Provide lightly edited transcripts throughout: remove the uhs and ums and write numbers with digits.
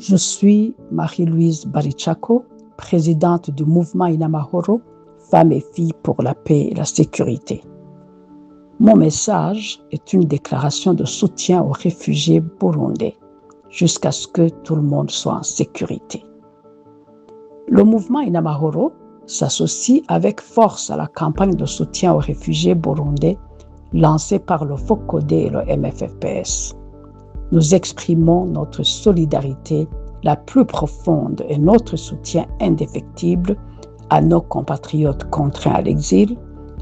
Je suis Marie-Louise Barichako, présidente du mouvement Inamahoro, Femmes et Filles pour la paix et la sécurité. Mon message est une déclaration de soutien aux réfugiés burundais, jusqu'à ce que tout le monde soit en sécurité. Le mouvement Inamahoro s'associe avec force à la campagne de soutien aux réfugiés burundais lancée par le FOCODE et le MFFPS. Nous exprimons notre solidarité la plus profonde et notre soutien indéfectible à nos compatriotes contraints à l'exil,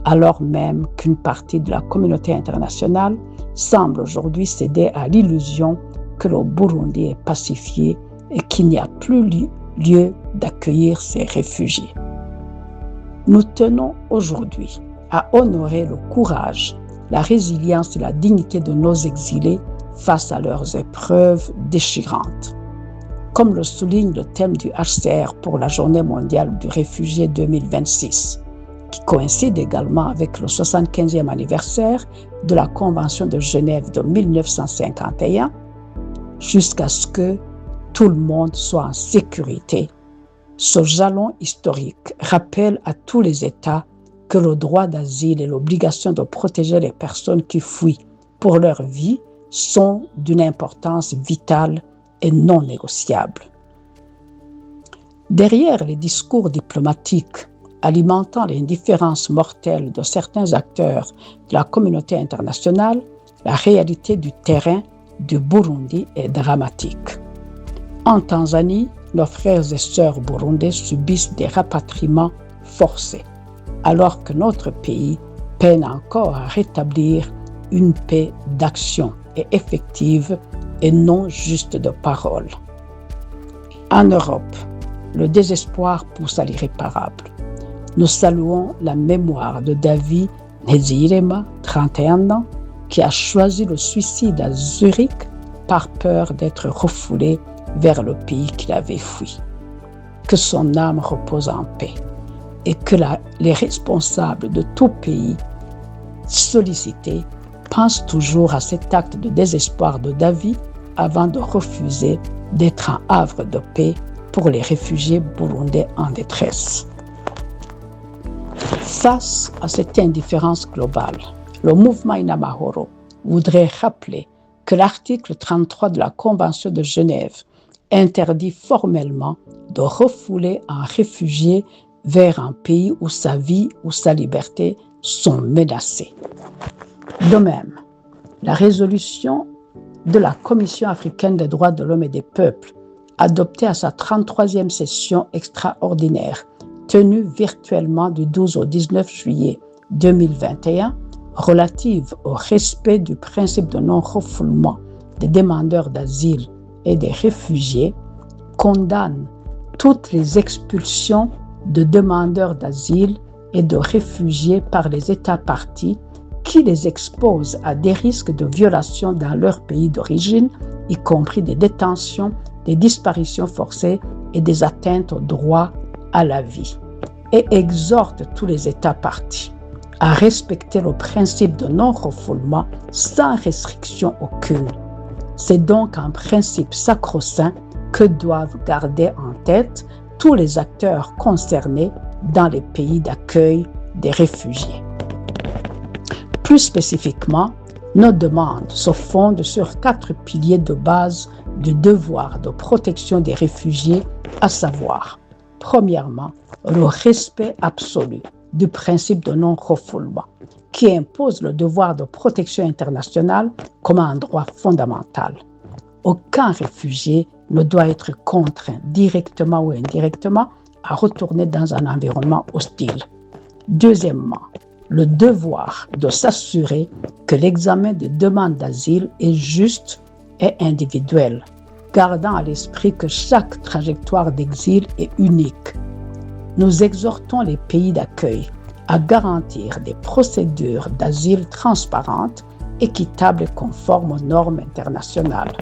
alors même qu'une partie de la communauté internationale semble aujourd'hui céder à l'illusion que le Burundi est pacifié et qu'il n'y a plus lieu d'accueillir ces réfugiés. Nous tenons aujourd'hui à honorer le courage, la résilience et la dignité de nos exilés face à leurs épreuves déchirantes. Comme le souligne le thème du HCR pour la Journée mondiale du réfugié 2026, qui coïncide également avec le 75e anniversaire de la Convention de Genève de 1951, jusqu'à ce que tout le monde soit en sécurité. Ce jalon historique rappelle à tous les États que le droit d'asile et l'obligation de protéger les personnes qui fuient pour leur vie sont d'une importance vitale et non négociable. Derrière les discours diplomatiques alimentant l'indifférence mortelle de certains acteurs de la communauté internationale, la réalité du terrain du Burundi est dramatique. En Tanzanie, nos frères et sœurs burundais subissent des rapatriements forcés, alors que notre pays peine encore à rétablir une paix d'action et effective et non juste de parole. En Europe, le désespoir pousse à l'irréparable. Nous saluons la mémoire de David Nezirema, 31 ans, qui a choisi le suicide à Zurich par peur d'être refoulé vers le pays qu'il avait fui. Que son âme repose en paix et que les responsables de tout pays sollicités pensent toujours à cet acte de désespoir de David avant de refuser d'être un havre de paix pour les réfugiés burundais en détresse. Face à cette indifférence globale, le mouvement Inamahoro voudrait rappeler que l'article 33 de la Convention de Genève interdit formellement de refouler un réfugié vers un pays où sa vie ou sa liberté sont menacées. De même, la résolution de la Commission africaine des droits de l'homme et des peuples, adoptée à sa 33e session extraordinaire, tenue virtuellement du 12 au 19 juillet 2021, relative au respect du principe de non-refoulement des demandeurs d'asile et des réfugiés, condamne toutes les expulsions de demandeurs d'asile et de réfugiés par les États parties qui les exposent à des risques de violation dans leur pays d'origine, y compris des détentions, des disparitions forcées et des atteintes au droit à la vie, et exhorte tous les États parties à respecter le principe de non-refoulement sans restriction aucune. C'est donc un principe sacro-saint que doivent garder en tête tous les acteurs concernés dans les pays d'accueil des réfugiés. Plus spécifiquement, nos demandes se fondent sur 4 piliers de base du devoir de protection des réfugiés, à savoir, premièrement, le respect absolu du principe de non-refoulement, qui impose le devoir de protection internationale comme un droit fondamental. Aucun réfugié ne doit être contraint directement ou indirectement à retourner dans un environnement hostile. Deuxièmement, le devoir de s'assurer que l'examen des demandes d'asile est juste et individuel, gardant à l'esprit que chaque trajectoire d'exil est unique. Nous exhortons les pays d'accueil à garantir des procédures d'asile transparentes, équitables et conformes aux normes internationales.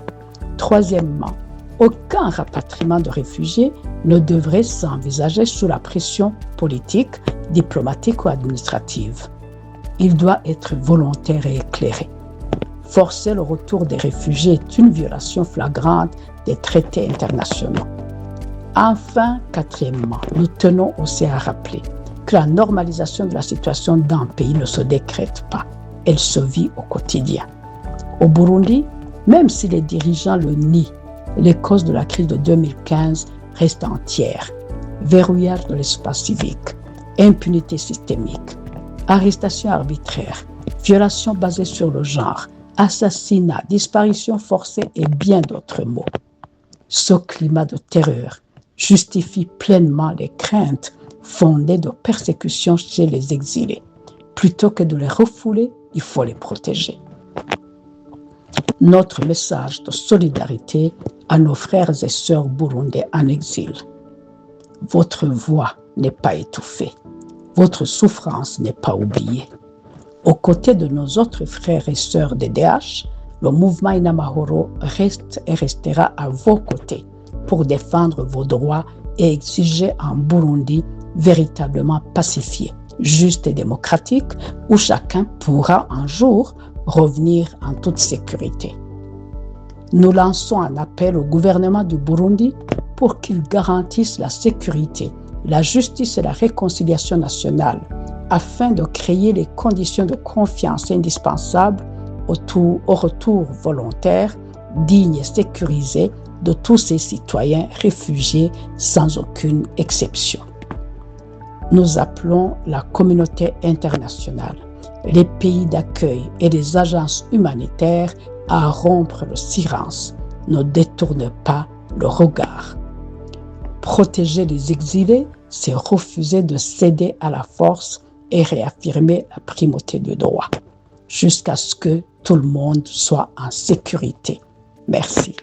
Troisièmement, aucun rapatriement de réfugiés ne devrait s'envisager sous la pression politique, diplomatique ou administrative. Il doit être volontaire et éclairé. Forcer le retour des réfugiés est une violation flagrante des traités internationaux. Enfin, quatrièmement, nous tenons aussi à rappeler que la normalisation de la situation d'un pays ne se décrète pas, elle se vit au quotidien. Au Burundi, même si les dirigeants le nient, les causes de la crise de 2015 restent entières. Verrouillage de l'espace civique, impunité systémique, arrestation arbitraire, violations basées sur le genre, assassinat, disparition forcée et bien d'autres mots. Ce climat de terreur justifie pleinement les craintes fondées de persécution chez les exilés. Plutôt que de les refouler, il faut les protéger. Notre message de solidarité à nos frères et sœurs burundais en exil. Votre voix n'est pas étouffée. Votre souffrance n'est pas oubliée. Aux côtés de nos autres frères et sœurs DDH, le mouvement Inamahoro reste et restera à vos côtés pour défendre vos droits et exiger un Burundi véritablement pacifié, juste et démocratique, où chacun pourra un jour revenir en toute sécurité. Nous lançons un appel au gouvernement du Burundi pour qu'il garantisse la sécurité, la justice et la réconciliation nationale afin de créer les conditions de confiance indispensables au retour volontaire, digne et sécurisé de tous ces citoyens réfugiés sans aucune exception. Nous appelons la communauté internationale, les pays d'accueil et les agences humanitaires à rompre le silence. Ne détournez pas le regard. Protéger les exilés, c'est refuser de céder à la force et réaffirmer la primauté du droit, jusqu'à ce que tout le monde soit en sécurité. Merci.